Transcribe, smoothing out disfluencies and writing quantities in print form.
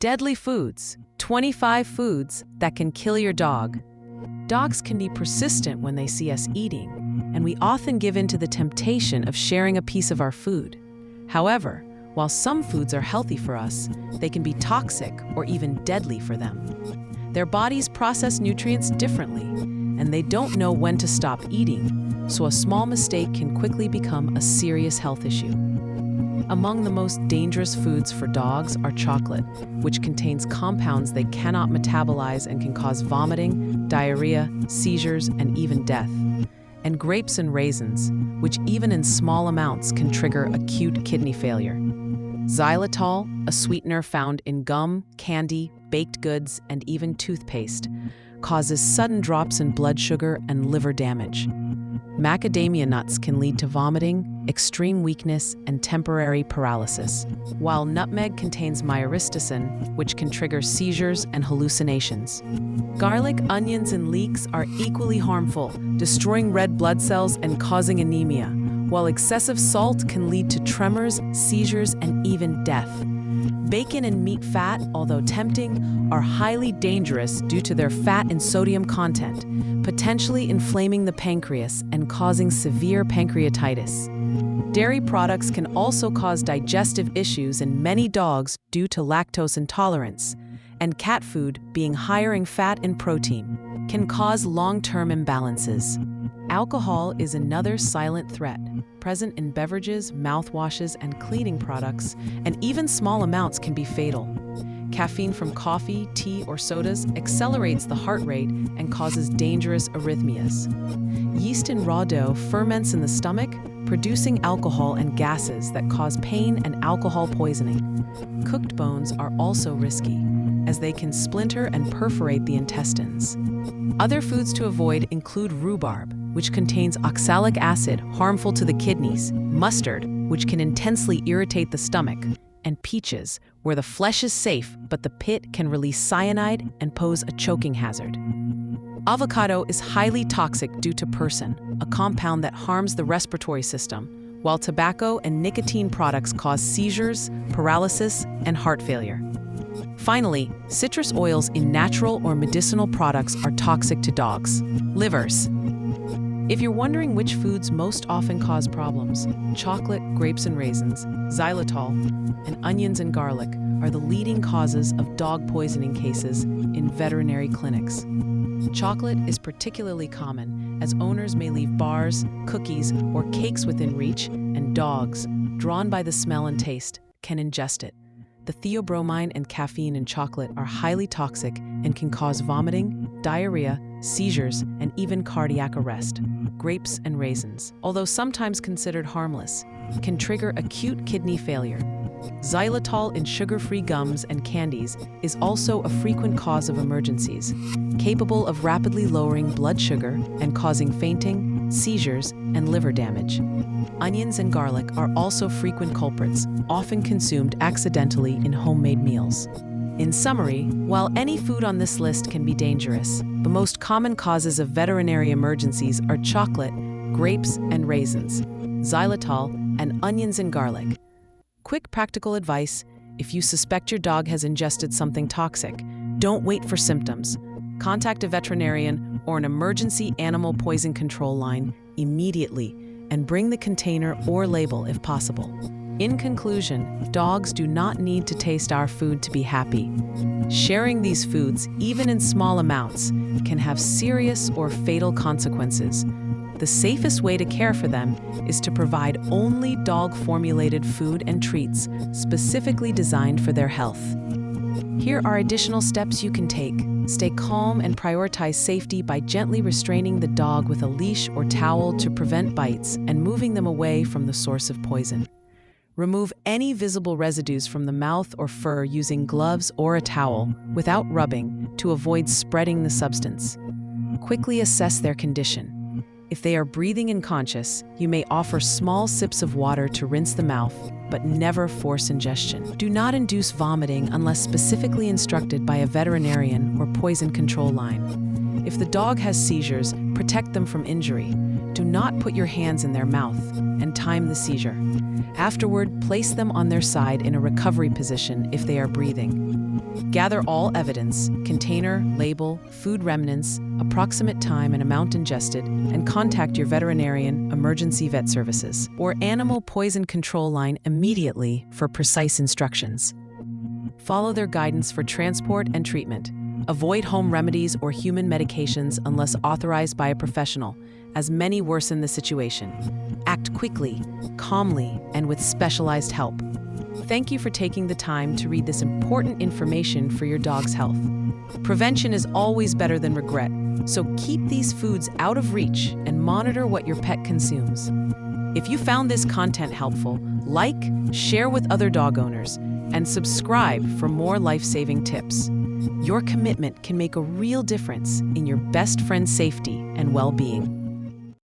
Deadly foods. 25 foods that can kill your dog. Dogs can be persistent when they see us eating, and we often give in to the temptation of sharing a piece of our food. However, while some foods are healthy for us, they can be toxic or even deadly for them. Their bodies process nutrients differently, and they don't know when to stop eating, so a small mistake can quickly become a serious health issue. Among the most dangerous foods for dogs are chocolate, which contains compounds they cannot metabolize and can cause vomiting, diarrhea, seizures, and even death. And grapes and raisins, which even in small amounts can trigger acute kidney failure. Xylitol, a sweetener found in gum, candy, baked goods, and even toothpaste, causes sudden drops in blood sugar and liver damage. Macadamia nuts can lead to vomiting, extreme weakness, and temporary paralysis, while nutmeg contains myristicin, which can trigger seizures and hallucinations. Garlic, onions, and leeks are equally harmful, destroying red blood cells and causing anemia, while excessive salt can lead to tremors, seizures, and even death. Bacon and meat fat, although tempting, are highly dangerous due to their fat and sodium content, potentially inflaming the pancreas and causing severe pancreatitis. Dairy products can also cause digestive issues in many dogs due to lactose intolerance, and cat food, being higher in fat and protein, can cause long-term imbalances. Alcohol is another silent threat, present in beverages, mouthwashes, and cleaning products, and even small amounts can be fatal. Caffeine from coffee, tea, or sodas accelerates the heart rate and causes dangerous arrhythmias. Yeast in raw dough ferments in the stomach, producing alcohol and gases that cause pain and alcohol poisoning. Cooked bones are also risky, as they can splinter and perforate the intestines. Other foods to avoid include rhubarb, which contains oxalic acid harmful to the kidneys, mustard, which can intensely irritate the stomach, and peaches, where the flesh is safe but the pit can release cyanide and pose a choking hazard. Avocado is highly toxic due to persin, a compound that harms the respiratory system, while tobacco and nicotine products cause seizures, paralysis, and heart failure. Finally, citrus oils in natural or medicinal products are toxic to dogs. Livers. If you're wondering which foods most often cause problems, chocolate, grapes and raisins, xylitol, and onions and garlic are the leading causes of dog poisoning cases in veterinary clinics. Chocolate is particularly common, as owners may leave bars, cookies, or cakes within reach, and dogs, drawn by the smell and taste, can ingest it. The theobromine and caffeine in chocolate are highly toxic and can cause vomiting, diarrhea, seizures, and even cardiac arrest. Grapes and raisins, although sometimes considered harmless, can trigger acute kidney failure. Xylitol in sugar-free gums and candies is also a frequent cause of emergencies, capable of rapidly lowering blood sugar and causing fainting, seizures, and liver damage. Onions and garlic are also frequent culprits, often consumed accidentally in homemade meals. In summary, while any food on this list can be dangerous, the most common causes of veterinary emergencies are chocolate, grapes and raisins, xylitol, and onions and garlic. Quick practical advice: if you suspect your dog has ingested something toxic, don't wait for symptoms. Contact a veterinarian or an emergency animal poison control line immediately and bring the container or label if possible. In conclusion, dogs do not need to taste our food to be happy. Sharing these foods, even in small amounts, can have serious or fatal consequences. The safest way to care for them is to provide only dog-formulated food and treats specifically designed for their health. Here are additional steps you can take. Stay calm and prioritize safety by gently restraining the dog with a leash or towel to prevent bites and moving them away from the source of poison. Remove any visible residues from the mouth or fur using gloves or a towel without rubbing to avoid spreading the substance. Quickly assess their condition. If they are breathing and conscious, you may offer small sips of water to rinse the mouth, but never force ingestion. Do not induce vomiting unless specifically instructed by a veterinarian or poison control line. If the dog has seizures, protect them from injury. Do not put your hands in their mouth and time the seizure. Afterward, place them on their side in a recovery position if they are breathing. Gather all evidence, container, label, food remnants, approximate time and amount ingested, and contact your veterinarian, emergency vet services, or animal poison control line immediately for precise instructions. Follow their guidance for transport and treatment. Avoid home remedies or human medications unless authorized by a professional, as many worsen the situation. Act quickly, calmly, and with specialized help. Thank you for taking the time to read this important information for your dog's health. Prevention is always better than regret, so keep these foods out of reach and monitor what your pet consumes. If you found this content helpful, like, share with other dog owners, and subscribe for more life-saving tips. Your commitment can make a real difference in your best friend's safety and well-being.